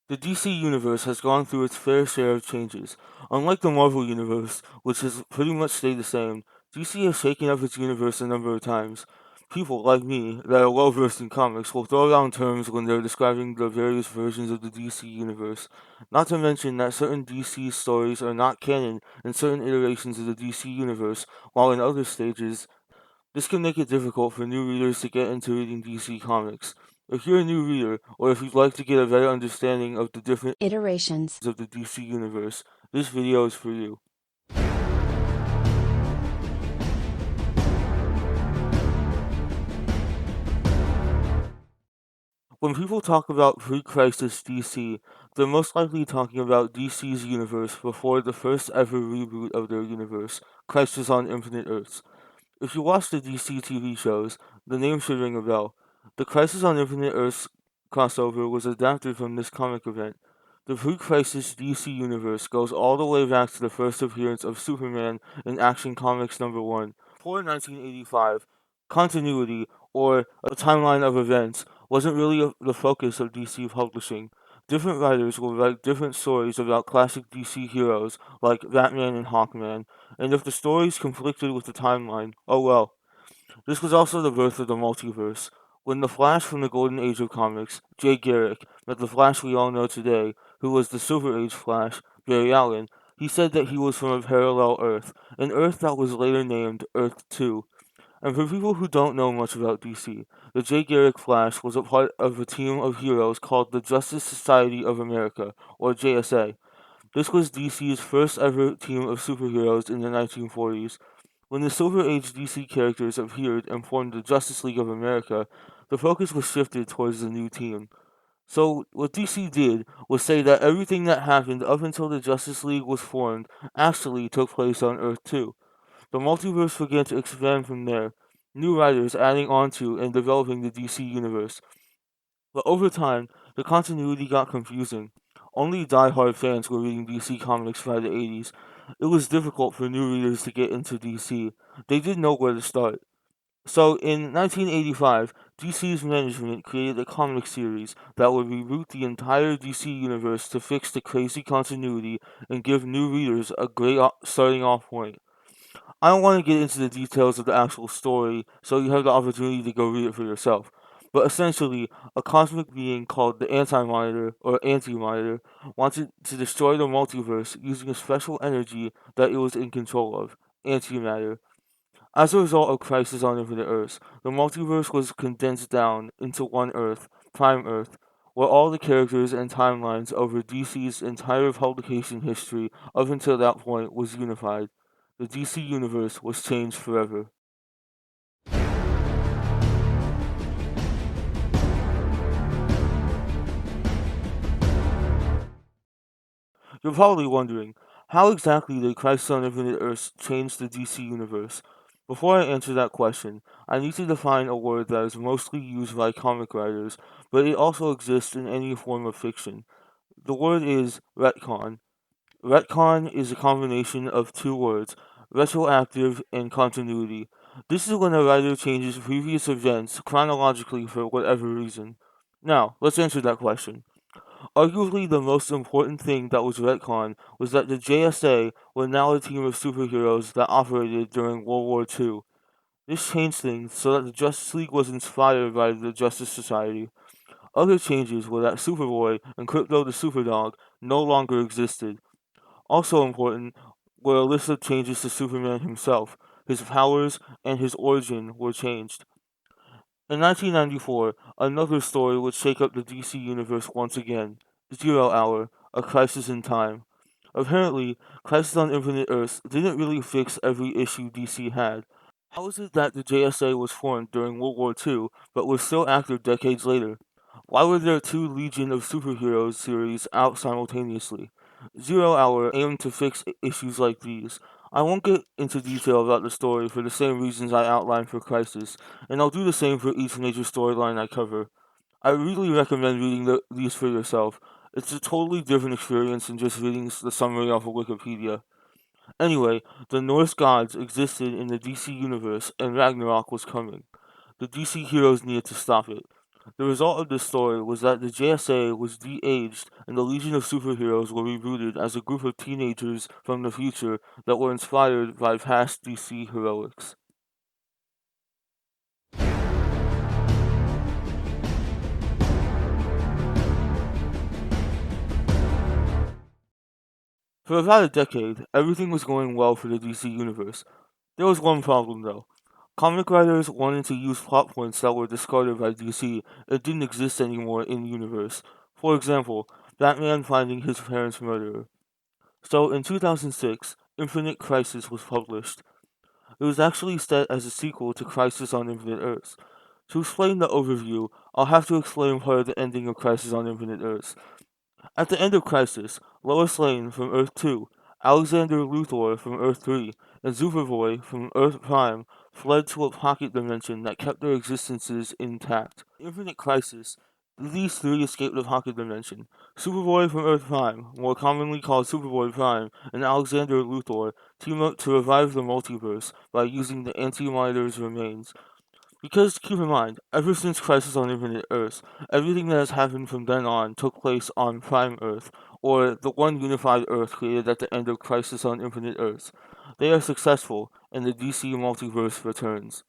The DC Universe has gone through its fair share of changes. Unlike the Marvel Universe, which has pretty much stayed the same, DC has shaken up its universe a number of times. People like me that are well versed in comics will throw around terms when they're describing the various versions of the DC Universe. Not to mention that certain DC stories are not canon in certain iterations of the DC Universe, while in other stages this can make it difficult for new readers to get into reading DC Comics. If you're a new reader, or if you'd like to get a better understanding of the different iterations of the DC Universe, this video is for you. When people talk about pre-crisis DC, they're most likely talking about DC's universe before the first ever reboot of their universe, Crisis on Infinite Earths. If you watch the DC TV shows, the name should ring a bell. The Crisis on Infinite Earths crossover was adapted from this comic event. The pre-crisis DC universe goes all the way back to the first appearance of Superman in Action Comics number 1. Before 1985, continuity, or a timeline of events, wasn't really the focus of DC publishing. Different writers will write different stories about classic DC heroes like Batman and Hawkman, and if the stories conflicted with the timeline, oh well. This was also the birth of the multiverse. When the Flash from the Golden Age of comics, Jay Garrick, met the Flash we all know today, who was the Silver Age Flash, Barry Allen, he said that he was from a parallel Earth, an Earth that was later named Earth 2. And for people who don't know much about DC, the Jay Garrick Flash was a part of a team of heroes called the Justice Society of America, or JSA. This was DC's first ever team of superheroes in the 1940s. When the Silver Age DC characters appeared and formed the Justice League of America, the focus was shifted towards the new team. So, what DC did was say that everything that happened up until the Justice League was formed actually took place on Earth 2. The multiverse began to expand from there, new writers adding onto and developing the DC universe. But over time, the continuity got confusing. Only die-hard fans were reading DC Comics by the 80s. It was difficult for new readers to get into DC. They didn't know where to start. So, in 1985, DC's management created a comic series that would reboot the entire DC universe to fix the crazy continuity and give new readers a great starting off point. I don't want to get into the details of the actual story, so you have the opportunity to go read it for yourself. But essentially, a cosmic being called the Anti-Monitor, or Anti-Monitor, wanted to destroy the multiverse using a special energy that it was in control of, antimatter. As a result of Crisis on Infinite Earths, the multiverse was condensed down into one Earth, Prime Earth, where all the characters and timelines over DC's entire publication history up until that point was unified. The DC Universe was changed forever. You're probably wondering, how exactly did Crisis on Infinite Earths change the DC Universe? Before I answer that question, I need to define a word that is mostly used by comic writers, but it also exists in any form of fiction. The word is retcon. Retcon is a combination of two words, retroactive and continuity. This is when a writer changes previous events chronologically for whatever reason. Now, let's answer that question. Arguably the most important thing that was retconned was that the JSA were now a team of superheroes that operated during World War II. This changed things so that the Justice League was inspired by the Justice Society. Other changes were that Superboy and Crypto the Superdog no longer existed. Also important were a list of changes to Superman himself. His powers and his origin were changed. In 1994, another story would shake up the DC Universe once again, Zero Hour, A Crisis in Time. Apparently, Crisis on Infinite Earths didn't really fix every issue DC had. How is it that the JSA was formed during World War II, but was still active decades later? Why were there two Legion of Superheroes series out simultaneously? Zero Hour aimed to fix issues like these. I won't get into detail about the story for the same reasons I outlined for Crisis, and I'll do the same for each major storyline I cover. I really recommend reading these for yourself. It's a totally different experience than just reading the summary off of Wikipedia. Anyway, the Norse gods existed in the DC universe, and Ragnarok was coming. The DC heroes needed to stop it. The result of this story was that the JSA was de-aged and the Legion of Superheroes were rebooted as a group of teenagers from the future that were inspired by past DC heroics. For about a decade, everything was going well for the DC Universe. There was one problem, though. Comic writers wanted to use plot points that were discarded by DC and didn't exist anymore in the universe. For example, Batman finding his parents' murderer. So, in 2006, Infinite Crisis was published. It was actually set as a sequel to Crisis on Infinite Earths. To explain the overview, I'll have to explain part of the ending of Crisis on Infinite Earths. At the end of Crisis, Lois Lane from Earth 2, Alexander Luthor from Earth 3, and Superboy from Earth Prime fled to a pocket dimension that kept their existences intact. In Infinite Crisis, these three escaped the pocket dimension. Superboy from Earth Prime, more commonly called Superboy Prime, and Alexander Luthor team up to revive the multiverse by using the Anti-Monitor's remains. Because keep in mind, ever since Crisis on Infinite Earths, everything that has happened from then on took place on Prime Earth, or the one unified Earth created at the end of Crisis on Infinite Earths. They are successful, and the DC multiverse returns.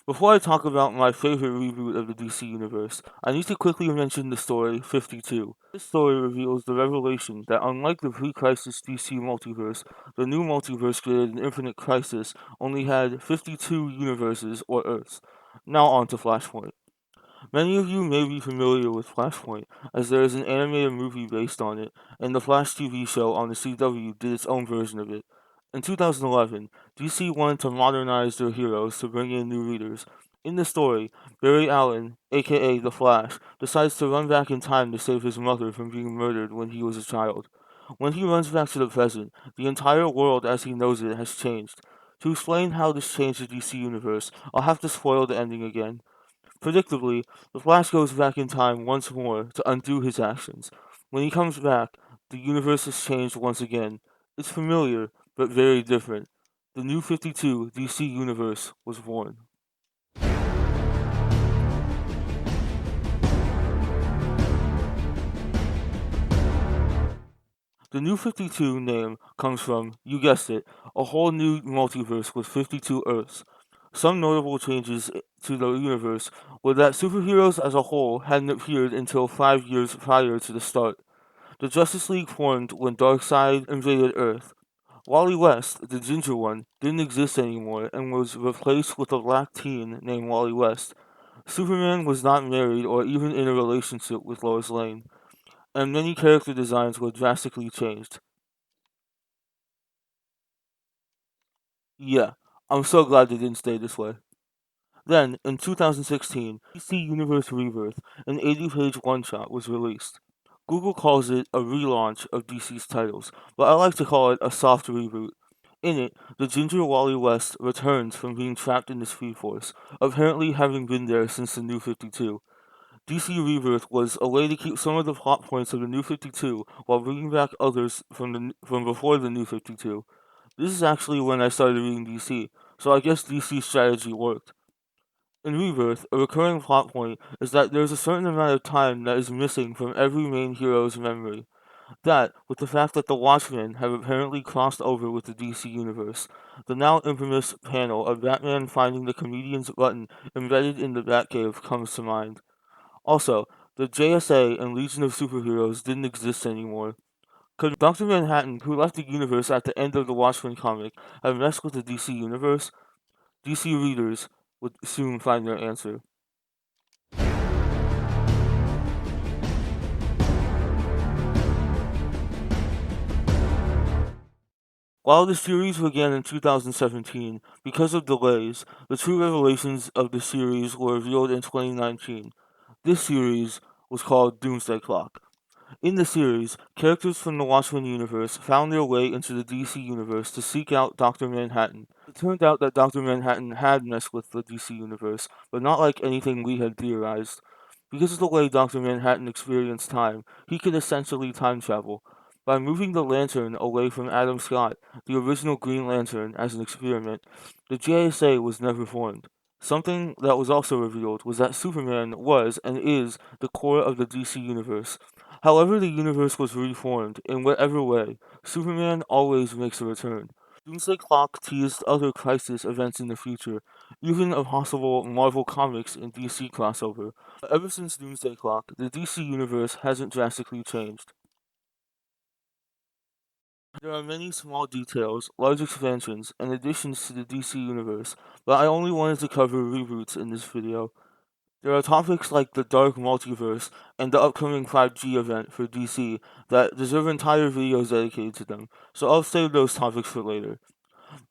Before I talk about my favorite reboot of the DC Universe, I need to quickly mention the story 52. This story reveals the revelation that unlike the pre-Crisis DC multiverse, the new multiverse created in Infinite Crisis only had 52 universes or Earths. Now on to Flashpoint. Many of you may be familiar with Flashpoint, as there is an animated movie based on it, and the Flash TV show on the CW did its own version of it. In 2011, DC wanted to modernize their heroes to bring in new readers. In the story, Barry Allen, aka The Flash, decides to run back in time to save his mother from being murdered when he was a child. When he runs back to the present, the entire world as he knows it has changed. To explain how this changed the DC Universe, I'll have to spoil the ending again. Predictably, the Flash goes back in time once more to undo his actions. When he comes back, the universe has changed once again. It's familiar, but very different. The new 52 DC Universe was born. The New 52 name comes from, you guessed it, a whole new multiverse with 52 Earths. Some notable changes to the universe were that superheroes as a whole hadn't appeared until 5 years prior to the start. The Justice League formed when Darkseid invaded Earth. Wally West, the ginger one, didn't exist anymore and was replaced with a black teen named Wally West. Superman was not married or even in a relationship with Lois Lane, and many character designs were drastically changed. Yeah, I'm so glad they didn't stay this way. Then, in 2016, DC Universe Rebirth, an 80-page one-shot, was released. Google calls it a relaunch of DC's titles, but I like to call it a soft reboot. In it, the ginger Wally West returns from being trapped in the Speed Force, apparently having been there since the New 52. DC Rebirth was a way to keep some of the plot points of the New 52 while bringing back others from before the New 52. This is actually when I started reading DC, so I guess DC's strategy worked. In Rebirth, a recurring plot point is that there is a certain amount of time that is missing from every main hero's memory. That, with the fact that the Watchmen have apparently crossed over with the DC Universe, the now infamous panel of Batman finding the comedian's button embedded in the Batcave comes to mind. Also, the JSA and Legion of Superheroes didn't exist anymore. Could Dr. Manhattan, who left the universe at the end of the Watchmen comic, have messed with the DC Universe? DC readers would soon find their answer. While the series began in 2017, because of delays, the true revelations of the series were revealed in 2019. This series was called Doomsday Clock. In the series, characters from the Watchmen universe found their way into the DC universe to seek out Dr. Manhattan. It turned out that Dr. Manhattan had messed with the DC universe, but not like anything we had theorized. Because of the way Dr. Manhattan experienced time, he could essentially time travel. by moving the Lantern away from Adam Scott, the original Green Lantern, as an experiment, the JSA was never formed. Something that was also revealed was that Superman was and is the core of the DC Universe. However the universe was reformed, in whatever way, Superman always makes a return. Doomsday Clock teased other Crisis events in the future, even a possible Marvel Comics and DC crossover. Ever since Doomsday Clock, the DC Universe hasn't drastically changed. There are many small details, large expansions, and additions to the DC Universe, but I only wanted to cover reboots in this video. There are topics like the Dark Multiverse and the upcoming 5G event for DC that deserve entire videos dedicated to them, so I'll save those topics for later.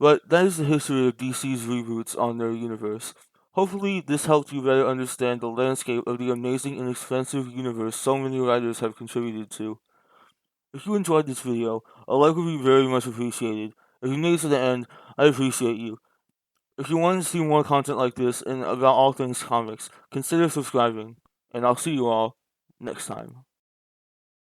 But that is the history of DC's reboots on their universe. Hopefully, this helped you better understand the landscape of the amazing and expansive universe so many writers have contributed to. If you enjoyed this video, a like would be very much appreciated. If you made it to the end, I appreciate you. If you want to see more content like this and about all things comics, consider subscribing, and I'll see you all next time.